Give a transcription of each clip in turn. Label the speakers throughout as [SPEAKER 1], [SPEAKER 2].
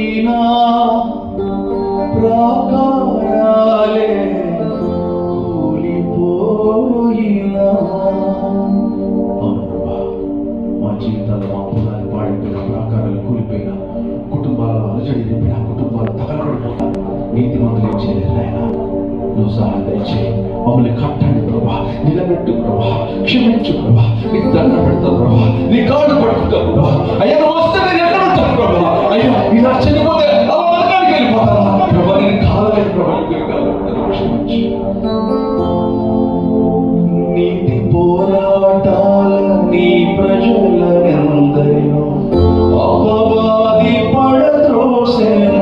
[SPEAKER 1] అయినా ప్రాకారాలే కూలిపోయినా. మా జీవితాల్లో మా పునాది పాడైపోయిన, ప్రాకారాలు కూలిపోయినా, కుటుంబాలలో అలజడి నింపిన, కుటుంబాలు తగలబడిపోయినా నీతిమంతులు ఏం చేయలేదు ఆయన. నువ్వు సహాయం దయచేయి, మమ్మల్ని కట్టండి ప్రభా, నిలబెట్టు ప్రభా, క్షమించు ప్రభా, నీకు దండ పెడతావు ప్రభా, నీ కాళ్ళు పట్టుకుంటావు ప్రభా. అయ్యా నువ్వు వస్తే నేను ఎక్కడ ఉంటాను ప్రభా? అయ్యా ఇలా చనిపోతే అలా నరకానికి వెళ్ళిపోతాను ప్రభా. నేను కాలేదు ప్రభా, క్షమించు. నీతి పోరాటాల నీ ప్రజలనందరిలో అపవాది పడద్రోసెను.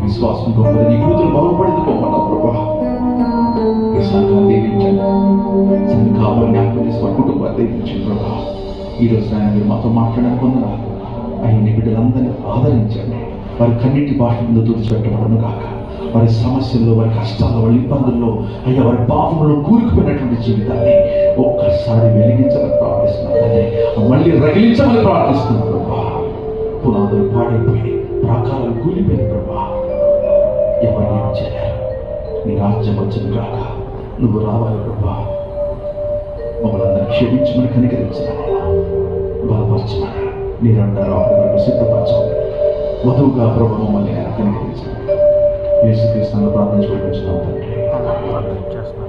[SPEAKER 1] విశ్వాసం గొప్పది, నీ కూతురు బాగుపడింది గొప్ప ప్రభా. ఈ సంఘాన్ని దీవించండి, సంఘాలను జ్ఞాపకం చేసుకుని కుటుంబాన్ని దీవించండి ప్రభా. ఈరోజు ఆయన మీరు మాతో మాట్లాడనుకుందా ఆయన నీ బిడ్డలందరినీ ఆదరించండి. వారి కన్నిటి భాష ముందు తుడిచిపెట్టబడను కాక, వారి సమస్యల్లో, వారి కష్టాల్లో, వారి ఇబ్బందుల్లో, అయ్యా వారి పాపంలో కూరుకుపోయినటువంటి జీవితాన్ని ఒక్కసారి వెలిగించమని ప్రార్థిస్తున్నాను, మళ్ళీ రగిలించమని ప్రార్థిస్తున్నాను ప్రభా. పునాదులు పాడైపోయి, ప్రాకారాలు కూలిపోయిన ప్రభా, ఎవరు ఏం చేయలేరు. నీ రాజ్యం వచ్చను కాక, నువ్వు రావాలి ప్రభా. మమ్మల్ని అందరూ క్షమించమని, కనికరించమని, బలపరచమని, నీ రెండో రాకడకు సిద్ధపరచమని, వధువుగా ప్రభు మమ్మల్ని కనికరించమని యేసుక్రీస్తును ప్రార్థించుకుంటున్నాం తండ్రి.